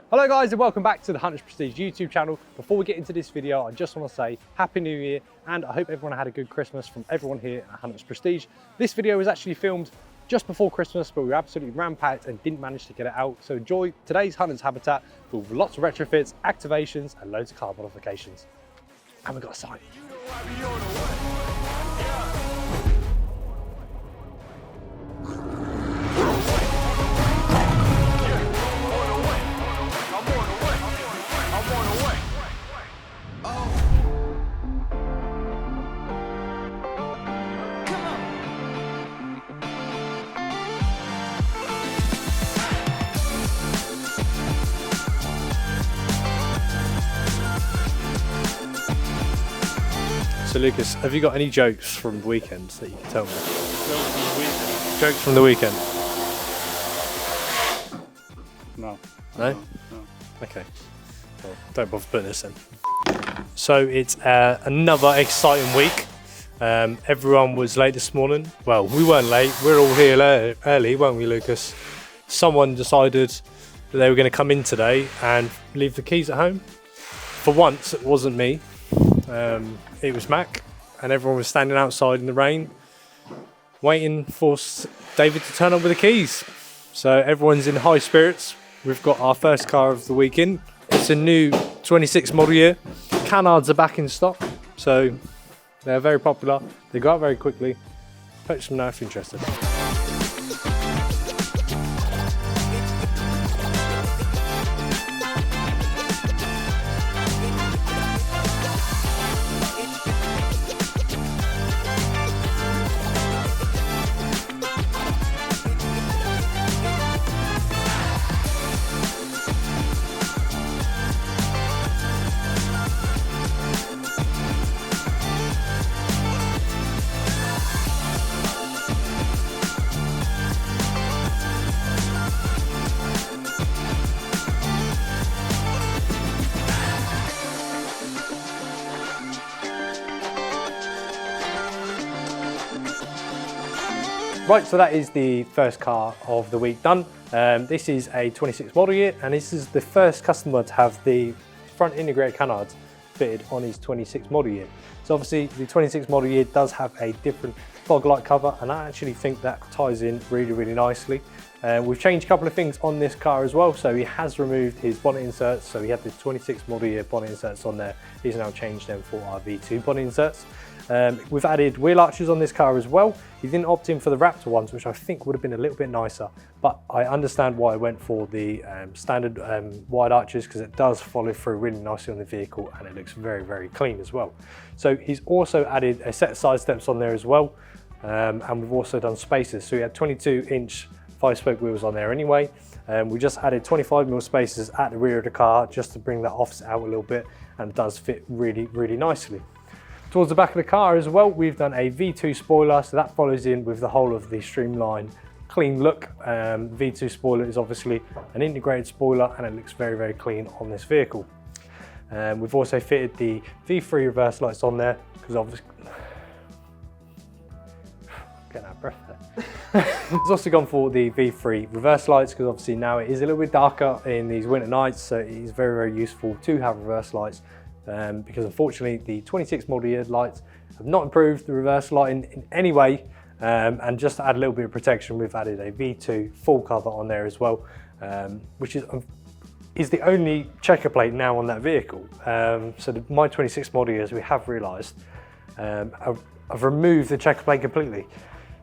Hello guys and welcome back to the Hunters Prestige YouTube channel. Before we get into this video, I just want to say Happy New Year and I hope everyone had a good Christmas from everyone here at Hunters Prestige. This video was actually filmed just before Christmas, but we were absolutely ram-packed and didn't manage to get it out. So enjoy today's Hunters Habitat with lots of retrofits, activations and loads of car modifications. And we got a sign. So Lucas, have you got any jokes from the weekend that you can tell me? Jokes from the weekend? No. No? No. Okay. Well, don't bother putting this in. So it's another exciting week. Everyone was late this morning. Well, we weren't late. We're all here early, weren't we, Lucas? Someone decided that they were going to come in today and leave the keys at home. For once, it wasn't me. It was Mac, and everyone was standing outside in the rain waiting for David to turn up with the keys. So everyone's in high spirits. We've got our first car of the week in. It's a new 26 model year. Canards are back in stock, so they're very popular. They go out very quickly. Purchase them now if you're interested. Right, so that is the first car of the week done. This is a 26 model year, and this is the first customer to have the front integrated canards fitted on his 26 model year. So obviously the 26 model year does have a different fog light cover, and I actually think that ties in really, really nicely. We've changed a couple of things on this car as well. So he has removed his bonnet inserts. So he had the 26 model year bonnet inserts on there. He's now changed them for our V2 bonnet inserts. We've added wheel arches on this car as well. He didn't opt in for the Raptor ones, which I think would have been a little bit nicer, but I understand why I went for the standard wide arches, because it does follow through really nicely on the vehicle and it looks very, very clean as well. So he's also added a set of side steps on there as well, and we've also done spacers. So we had 22-inch 5-spoke wheels on there anyway. We just added 25mm spacers at the rear of the car just to bring that offset out a little bit, and it does fit really, really nicely. Towards the back of the car as well, we've done a V2 spoiler, so that follows in with the whole of the streamlined, clean look. V2 spoiler is obviously an integrated spoiler and it looks very, very clean on this vehicle. We've also fitted the V3 reverse lights on there, because obviously, getting out of breath there. It's also gone for the V3 reverse lights, because obviously now it is a little bit darker in these winter nights, so it is very, very useful to have reverse lights. Because unfortunately the 26 model year lights have not improved the reverse lighting in any way, and just to add a little bit of protection, we've added a V2 full cover on there as well, which is the only checker plate now on that vehicle. So my 26 model years, we have realised, I've removed the checker plate completely.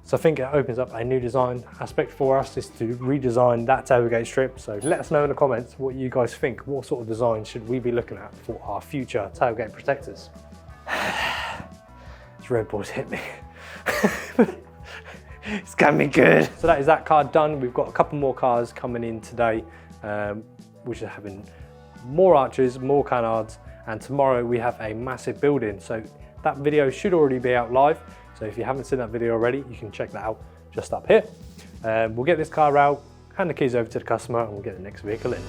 So I think it opens up a new design aspect for us, is to redesign that tailgate strip. So let us know in the comments what you guys think. What sort of design should we be looking at for our future tailgate protectors? This Red Bull's hit me. It's gonna be good. So that is that car done. We've got a couple more cars coming in today, which are having more arches, more canards, and tomorrow we have a massive build-in. So that video should already be out live. So if you haven't seen that video already, you can check that out just up here. We'll get this car out, hand the keys over to the customer, and we'll get the next vehicle in.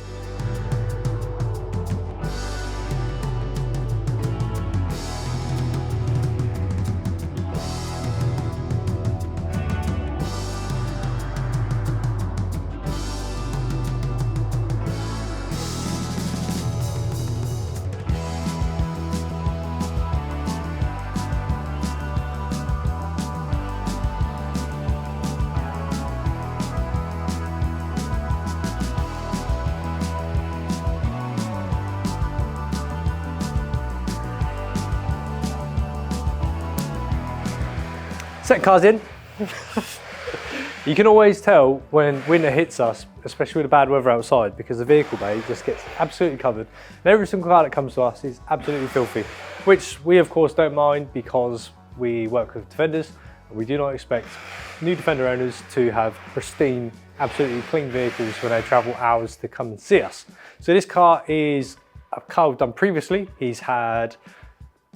Set cars in. You can always tell when winter hits us, especially with the bad weather outside, because the vehicle bay just gets absolutely covered. And every single car that comes to us is absolutely filthy, which we of course don't mind because we work with Defenders and we do not expect new Defender owners to have pristine, absolutely clean vehicles when they travel hours to come and see us. So this car is a car we've done previously. He's had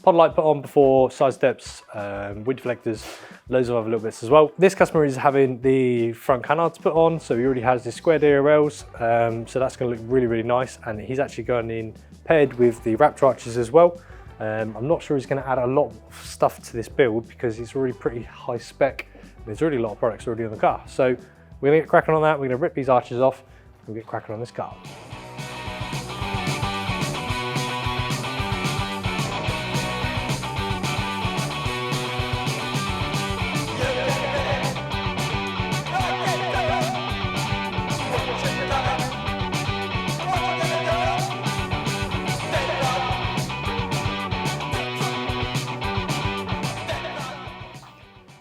pod light put on before, side steps, wind deflectors, loads of other little bits as well. This customer is having the front canards put on, so he already has the square rear rails, so that's going to look really, really nice. And he's actually going in paired with the Raptor arches as well. I'm not sure he's going to add a lot of stuff to this build because it's already pretty high spec. There's already a lot of products already on the car. So we're going to get cracking on that. We're going to rip these arches off and get cracking on this car.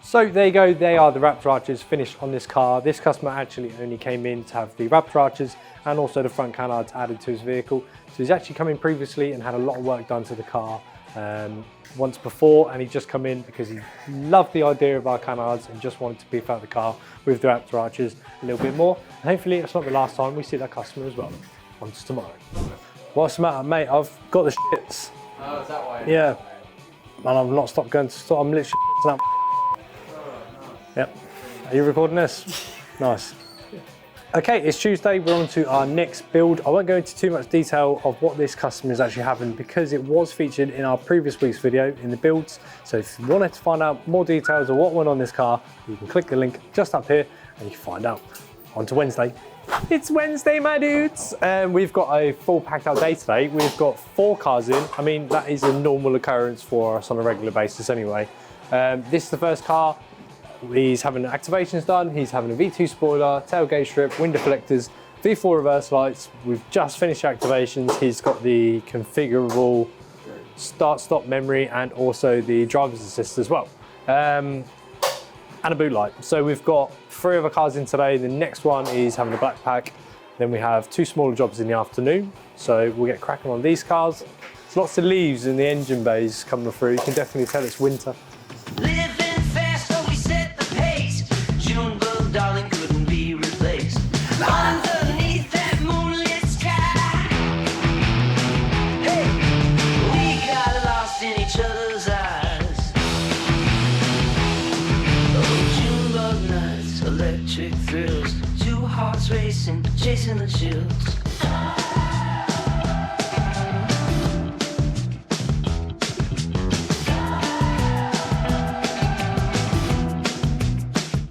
So there you go, they are the Raptor arches finished on this car. This customer actually only came in to have the Raptor arches and also the front canards added to his vehicle. So he's actually come in previously and had a lot of work done to the car once before, and he's just come in because he loved the idea of our canards and just wanted to beef out the car with the Raptor arches a little bit more. And hopefully it's not the last time we see that customer as well. On to tomorrow. What's the matter, mate? I've got the shits. Oh, is that why? Yeah. Man, I've not stopped going to store. I'm literally now. Yep. Are you recording this? Nice. Okay, it's Tuesday. We're on to our next build. I won't go into too much detail of what this customer is actually having because it was featured in our previous week's video in the builds. So if you wanted to find out more details of what went on this car, you can click the link just up here and you can find out. On to Wednesday. It's Wednesday, my dudes. We've got a full packed out day today. We've got 4 cars in. I mean, that is a normal occurrence for us on a regular basis anyway. This is the first car. He's having activations done, he's having a V2 spoiler, tailgate strip, wind deflectors, V4 reverse lights. We've just finished activations. He's got the configurable start-stop memory and also the driver's assist as well. And a boot light. So we've got 3 other cars in today. The next one is having a black pack. Then we have 2 smaller jobs in the afternoon. So we'll get cracking on these cars. There's lots of leaves in the engine bays coming through. You can definitely tell it's winter. Darling couldn't be replaced. Underneath that moonlit sky, hey, we got lost in each other's eyes. Oh, Junebug nights, electric thrills, 2 hearts racing, chasing the chills.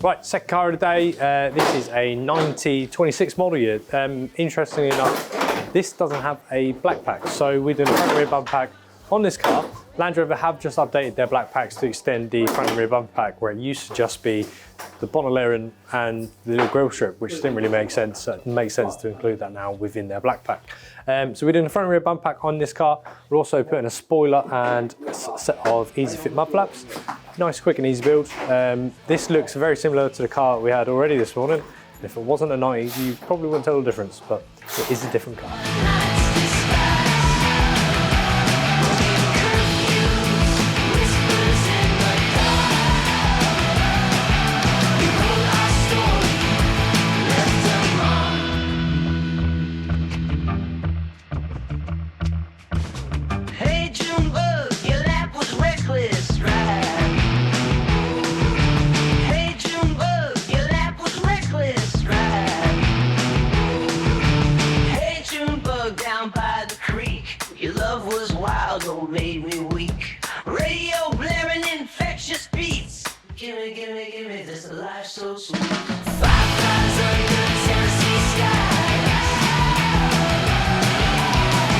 Right, second car of the day. This is a 26 model year. Interestingly enough, this doesn't have a black pack. So we're doing a front and rear bumper pack on this car. Land Rover have just updated their black packs to extend the front and rear bumper pack, where it used to just be the bonnet layering and the little grille strip, which didn't really make sense. So it makes sense to include that now within their black pack. So we're doing a front and rear bumper pack on this car. We're also putting a spoiler and a set of easy fit mud flaps. Nice, quick and easy build. This looks very similar to the car we had already this morning. If it wasn't a 90, you probably wouldn't tell the difference, but it is a different car. Made me weak. Radio blaring infectious beats. Gimme this life so sweet. 5 miles under Tennessee skies.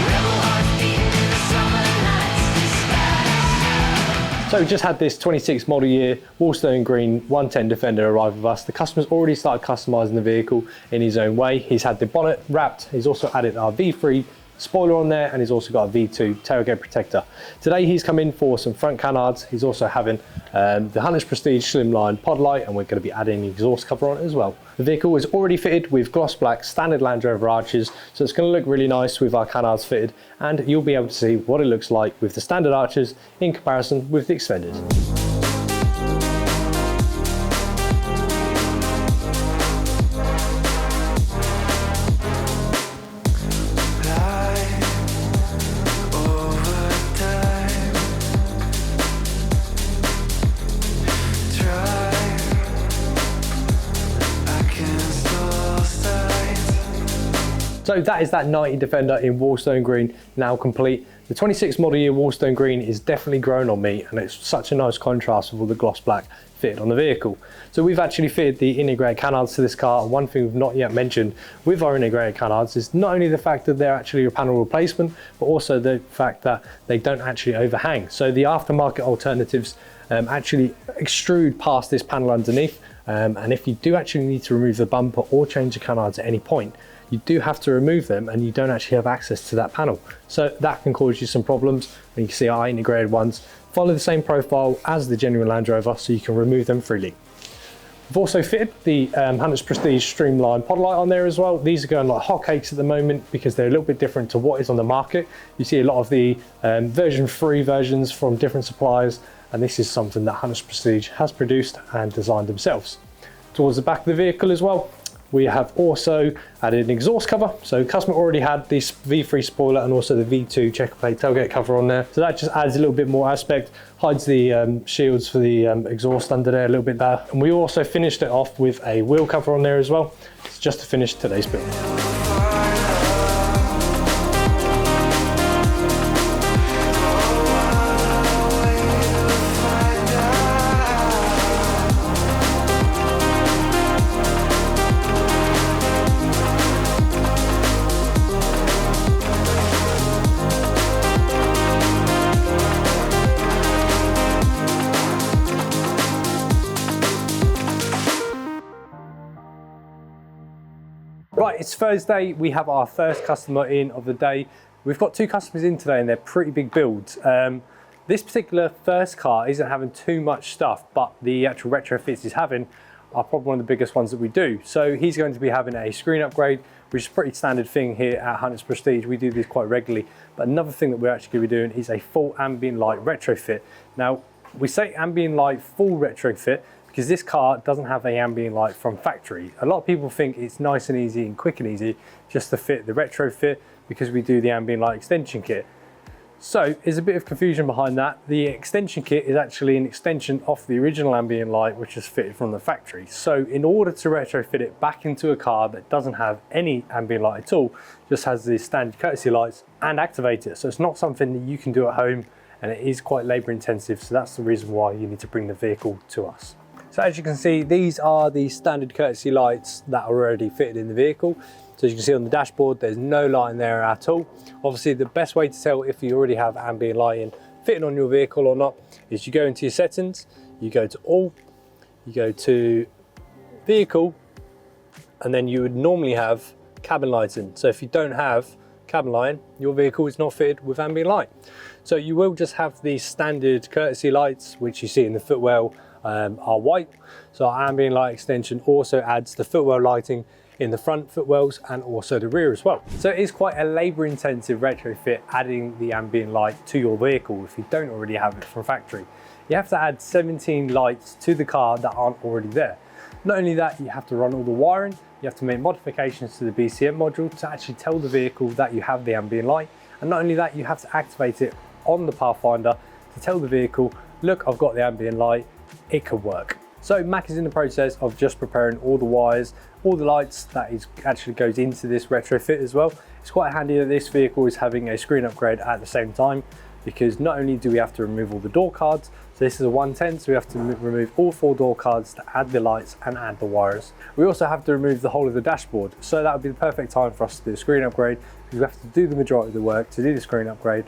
Rebel hearts beating in the summer nights disguise. So we just had this 26 model year Woolstone Green 110 Defender arrive with us. The customer's already started customising the vehicle in his own way. He's had the bonnet wrapped. He's also added our V3 spoiler on there, and he's also got a V2 tailgate protector. Today he's come in for some front canards. He's also having the Hunter's Prestige Slimline pod light, and we're going to be adding the exhaust cover on it as well. The vehicle is already fitted with gloss black standard Land Rover arches, so it's going to look really nice with our canards fitted, and you'll be able to see what it looks like with the standard arches in comparison with the extended. So that is that 90 Defender in Woolstone Green now complete. The 26 model year Woolstone Green is definitely grown on me, and it's such a nice contrast with all the gloss black fitted on the vehicle. So we've actually fitted the integrated canards to this car. One thing we've not yet mentioned with our integrated canards is not only the fact that they're actually a panel replacement, but also the fact that they don't actually overhang. So the aftermarket alternatives actually extrude past this panel underneath, and if you do actually need to remove the bumper or change the canards at any point, you do have to remove them, and you don't actually have access to that panel. So that can cause you some problems. And you can see our integrated ones follow the same profile as the genuine Land Rover, so you can remove them freely. We've also fitted the Hunter's Prestige Streamline pod light on there as well. These are going like hotcakes at the moment because they're a little bit different to what is on the market. You see a lot of the version 3 versions from different suppliers, and this is something that Hunter's Prestige has produced and designed themselves. Towards the back of the vehicle as well, we have also added an exhaust cover. So customer already had this V3 spoiler and also the V2 checker plate tailgate cover on there. So that just adds a little bit more aspect, hides the shields for the exhaust under there a little bit better. And we also finished it off with a wheel cover on there as well. It's just to finish today's build. Right, it's Thursday. We have our first customer in of the day. We've got 2 customers in today, and they're pretty big builds. This particular first car isn't having too much stuff, but the actual retrofits he's having are probably one of the biggest ones that we do. So he's going to be having a screen upgrade, which is a pretty standard thing here at Hunter's Prestige. We do this quite regularly. But another thing that we're actually going to be doing is a full ambient light retrofit. Now, we say ambient light full retrofit because this car doesn't have an ambient light from factory. A lot of people think it's nice and easy and quick and easy just to fit the retrofit because we do the ambient light extension kit. So there's a bit of confusion behind that. The extension kit is actually an extension of the original ambient light, which is fitted from the factory. So in order to retrofit it back into a car that doesn't have any ambient light at all, just has the standard courtesy lights and activate it. So it's not something that you can do at home, and it is quite labor intensive. So that's the reason why you need to bring the vehicle to us. So as you can see, these are the standard courtesy lights that are already fitted in the vehicle. So as you can see on the dashboard, there's no light in there at all. Obviously, the best way to tell if you already have ambient lighting fitting on your vehicle or not is you go into your settings, you go to all, you go to vehicle, and then you would normally have cabin lighting. So if you don't have cabin lighting, your vehicle is not fitted with ambient light. So you will just have these standard courtesy lights, which you see in the footwell, are white. So our ambient light extension also adds the footwell lighting in the front footwells and also the rear as well. So it is quite a labor intensive retrofit adding the ambient light to your vehicle if you don't already have it from factory. You have to add 17 lights to the car that aren't already there. Not only that, you have to run all the wiring, you have to make modifications to the BCM module to actually tell the vehicle that you have the ambient light. And not only that, you have to activate it on the Pathfinder to tell the vehicle, look, I've got the ambient light, it could work. So Mac is in the process of just preparing all the wires, all the lights that actually goes into this retrofit as well. It's quite handy that this vehicle is having a screen upgrade at the same time, because not only do we have to remove all the door cards, so this is a 110, so we have to remove all 4 door cards to add the lights and add the wires. We also have to remove the whole of the dashboard, so that would be the perfect time for us to do a screen upgrade, because we have to do the majority of the work to do the screen upgrade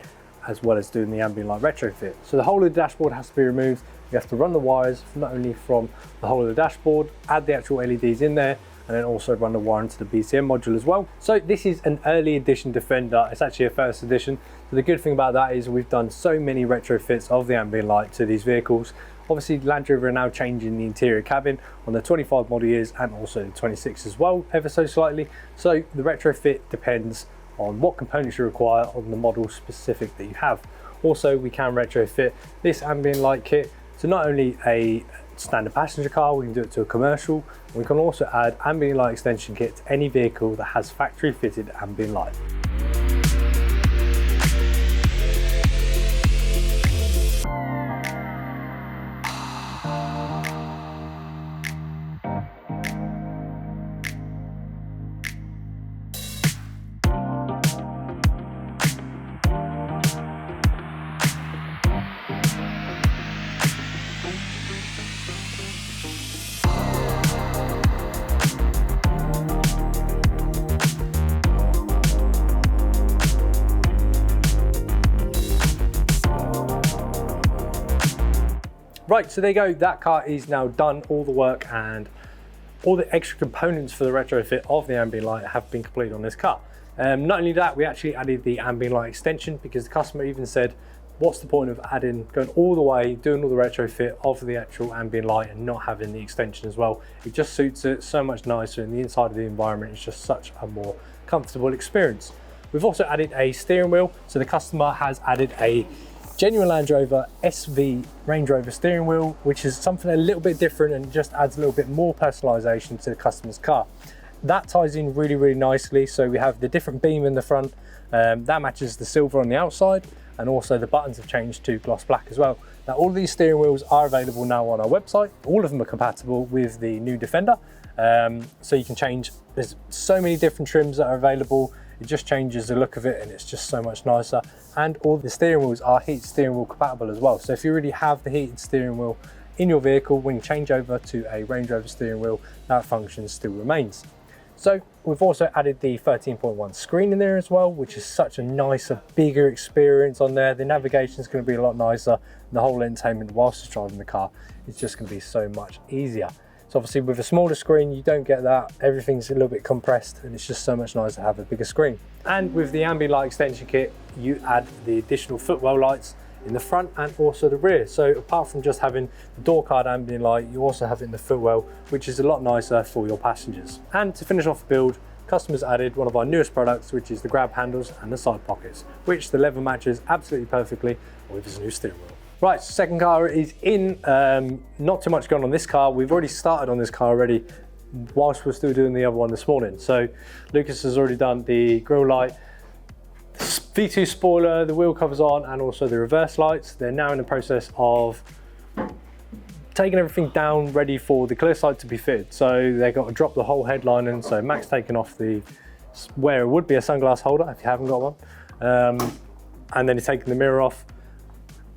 as well as doing the ambient light retrofit. So the whole of the dashboard has to be removed. We have to run the wires not only from the whole of the dashboard, add the actual LEDs in there, and then also run the wire into the BCM module as well. So this is an early edition Defender. It's actually a first edition. So the good thing about that is we've done so many retrofits of the ambient light to these vehicles. Obviously Land Rover are now changing the interior cabin on the 25 model years and also the 26 as well, ever so slightly. So the retrofit depends on what components you require on the model specific that you have. Also, we can retrofit this ambient light kit to not only a standard passenger car, we can do it to a commercial. We can also add ambient light extension kit to any vehicle that has factory fitted ambient light. Right, so there you go, that car is now done. All the work and all the extra components for the retrofit of the ambient light have been completed on this car. Not only that, we actually added the ambient light extension because the customer even said, what's the point of going all the way, doing all the retrofit of the actual ambient light and not having the extension as well. It just suits it so much nicer, and the inside of the environment is just such a more comfortable experience. We've also added a steering wheel, so the customer has added a genuine Land Rover SV Range Rover steering wheel, which is something a little bit different and just adds a little bit more personalization to the customer's car. That ties in really, really nicely. So we have the different beam in the front, that matches the silver on the outside, and also the buttons have changed to gloss black as well. Now all of these steering wheels are available now on our website. All of them are compatible with the new Defender. So you can change, there's so many different trims that are available. It just changes the look of it and it's just so much nicer. And all the steering wheels are heated steering wheel compatible as well. So if you already have the heated steering wheel in your vehicle, when you change over to a Range Rover steering wheel, that function still remains. So we've also added the 13.1 screen in there as well, which is such a nicer, bigger experience on there. The navigation is going to be a lot nicer. The whole entertainment whilst you're driving the car is just going to be so much easier. So obviously with a smaller screen, you don't get that. Everything's a little bit compressed and it's just so much nicer to have a bigger screen. And with the ambient light extension kit, you add the additional footwell lights in the front and also the rear. So apart from just having the door card ambient light, you also have it in the footwell, which is a lot nicer for your passengers. And to finish off the build, customers added one of our newest products, which is the grab handles and the side pockets, which the leather matches absolutely perfectly with this new steering wheel. Right, so second car is in. Not too much going on this car. We've already started on this car already whilst we're still doing the other one this morning. So Lucas has already done the grille light, V2 spoiler, the wheel covers on, and also the reverse lights. They're now in the process of taking everything down, ready for the clear sight to be fitted. So they've got to drop the whole headline in. So Mac's taken off where it would be a sunglass holder if you haven't got one. And then he's taking the mirror off.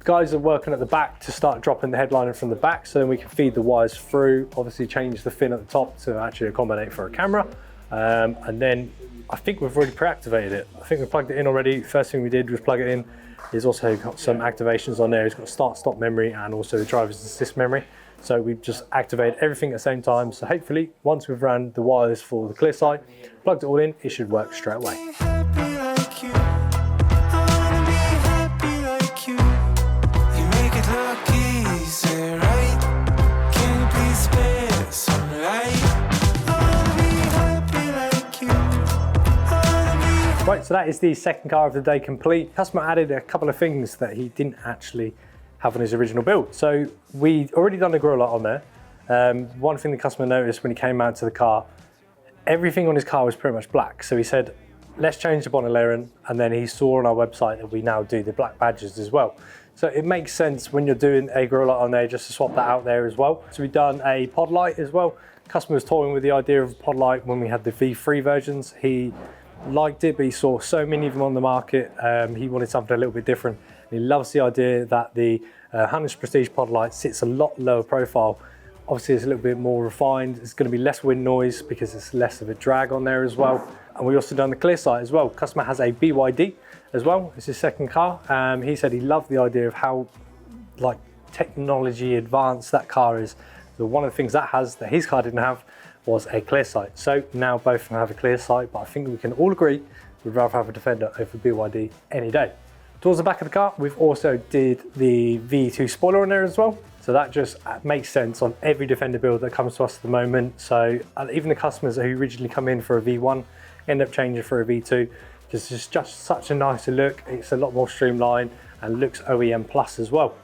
Guys are working at the back to start dropping the headliner from the back so then we can feed the wires through, obviously change the fin at the top to actually accommodate for a camera. And then I think we've already pre-activated it. I think we plugged it in already. First thing we did was plug it in. It's also got some activations on there. It's got start-stop memory and also the driver's assist memory. So we've just activated everything at the same time. So hopefully once we've ran the wires for the clear sight, plugged it all in, it should work straight away. Right, so that is the second car of the day complete. Customer added a couple of things that he didn't actually have on his original build. So we'd already done the grille light on there. One thing the customer noticed when he came out to the car, everything on his car was pretty much black. So he said, let's change the bonnet layering. And then he saw on our website that we now do the black badges as well. So it makes sense when you're doing a grille light on there just to swap that out there as well. So we've done a pod light as well. Customer was toying with the idea of a pod light when we had the V3 versions. He liked it, but he saw so many of them on the market. He wanted something a little bit different. He loves the idea that the Hunter's Prestige pod light sits a lot lower profile. Obviously it's a little bit more refined. It's going to be less wind noise because it's less of a drag on there as well. And we also done the clear sight as well. Customer has a BYD as well. It's his second car. He said he loved the idea of how technology advanced that car is. So one of the things that his car didn't have was a clear sight. So now both of them have a clear sight, but I think we can all agree we'd rather have a Defender over BYD any day. Towards the back of the car, we've also did the V2 spoiler on there as well. So that just makes sense on every Defender build that comes to us at the moment. So even the customers who originally come in for a V1 end up changing for a V2 because it's just such a nicer look. It's a lot more streamlined and looks OEM plus as well.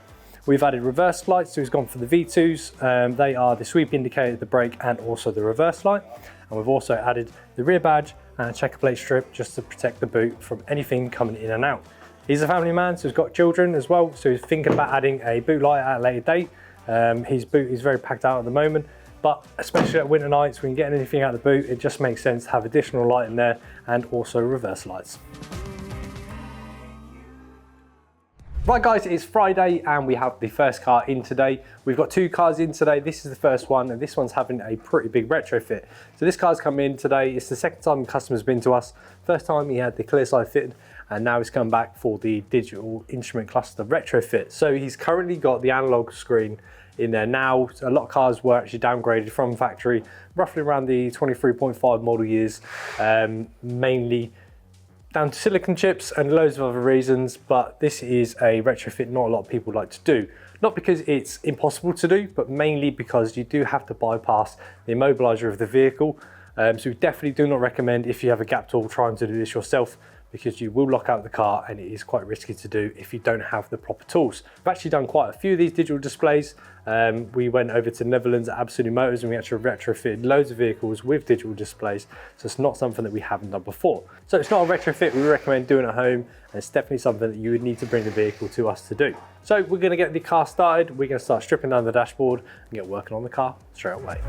We've added reverse lights, so we've gone for the V2s. They are the sweep indicator, the brake, and also the reverse light. And we've also added the rear badge and a checker plate strip just to protect the boot from anything coming in and out. He's a family man, so he's got children as well, so he's thinking about adding a boot light at a later date. His boot is very packed out at the moment, but especially at winter nights, when you get anything out of the boot, it just makes sense to have additional light in there and also reverse lights. Right guys, it's Friday and we have the first car in today. We've got two cars in today. This is the first one and this one's having a pretty big retrofit. So this car's come in today. It's the second time the customer's been to us. First time he had the clear side fitted and now he's come back for the digital instrument cluster retrofit. So he's currently got the analog screen in there now. A lot of cars were actually downgraded from factory, roughly around the 23.5 model years, mainly down to silicon chips and loads of other reasons, but this is a retrofit not a lot of people like to do. Not because it's impossible to do, but mainly because you do have to bypass the immobilizer of the vehicle. So we definitely do not recommend, if you have a gap tool, trying to do this yourself, because you will lock out the car and it is quite risky to do if you don't have the proper tools. We've actually done quite a few of these digital displays. We went over to the Netherlands at Absolute Motors and we actually retrofitted loads of vehicles with digital displays. So it's not something that we haven't done before. So it's not a retrofit we recommend doing at home, and it's definitely something that you would need to bring the vehicle to us to do. So we're gonna get the car started. We're gonna start stripping down the dashboard and get working on the car straight away.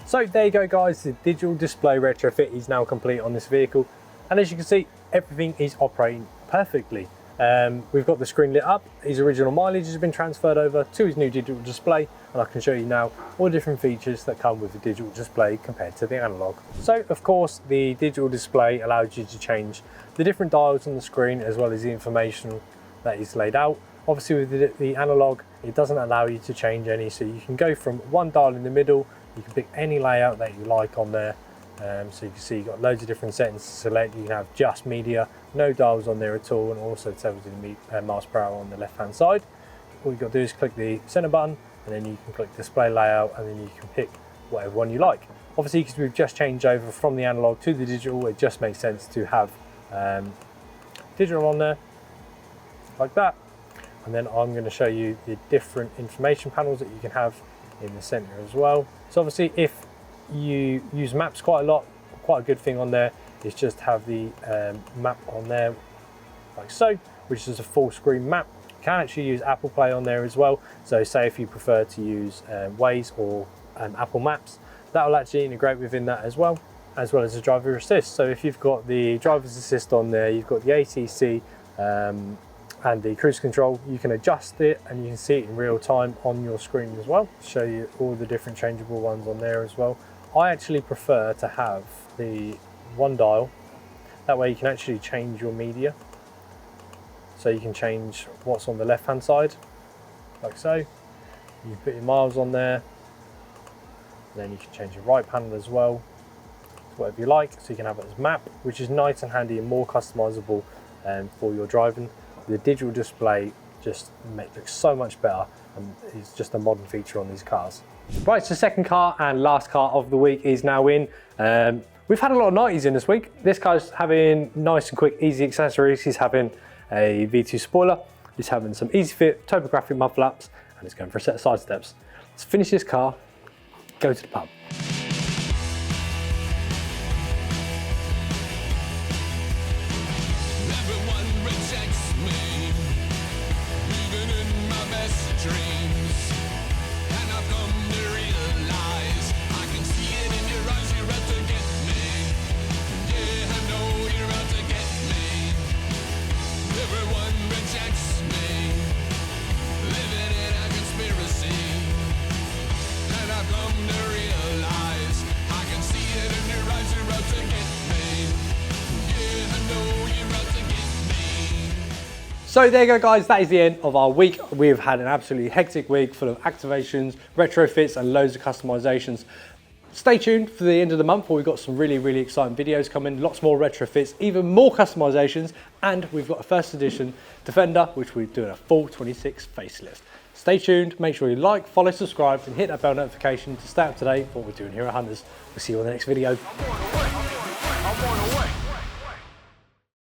So there you go guys, the digital display retrofit is now complete on this vehicle, and as you can see everything is operating perfectly. We've got the screen lit up, his original mileage has been transferred over to his new digital display, and I can show you now all the different features that come with the digital display compared to the analog. So of course the digital display allows you to change the different dials on the screen as well as the information that is laid out. Obviously with the analog it doesn't allow you to change any, so you can go from one dial in the middle. You can pick any layout that you like on there. So you can see you've got loads of different settings to select. You can have just media, no dials on there at all, and also tells you the miles per hour on the left hand side. All you've got to do is click the center button and then you can click display layout and then you can pick whatever one you like. Obviously because we've just changed over from the analog to the digital, it just makes sense to have digital on there like that. And then I'm going to show you the different information panels that you can have in the center as well. So obviously if you use maps quite a lot, quite a good thing on there is just have the map on there like so, which is a full screen map. You can actually use Apple Play on there as well. So say if you prefer to use Waze or Apple Maps, that will actually integrate within that as well as the driver assist. So if you've got the driver's assist on there, you've got the ACC and the cruise control, you can adjust it and you can see it in real time on your screen as well. Show you all the different changeable ones on there as well. I actually prefer to have the one dial, that way you can actually change your media. So you can change what's on the left hand side, like so. You put your miles on there, and then you can change your right panel as well, whatever you like. So you can have it as map, which is nice and handy and more customizable for your driving. The digital display just looks so much better and it's just a modern feature on these cars. Right, so second car and last car of the week is now in. We've had a lot of 90s in this week. This car's having nice and quick, easy accessories. He's having a V2 spoiler, he's having some easy fit topographic mud flaps, and he's going for a set of side steps. Let's finish this car, go to the pub. Living in a conspiracy, and I've come So there you go guys, that is the end of our week. We've had an absolutely hectic week full of activations, retrofits and loads of customisations. Stay tuned for the end of the month where we've got some really exciting videos coming, lots more retrofits, even more customisations, and we've got a first edition Defender which we're doing a full 26 facelift. Stay tuned, make sure you like, follow, subscribe and hit that bell notification to stay up to date with what we're doing here at Hunters. We'll see you on the next video.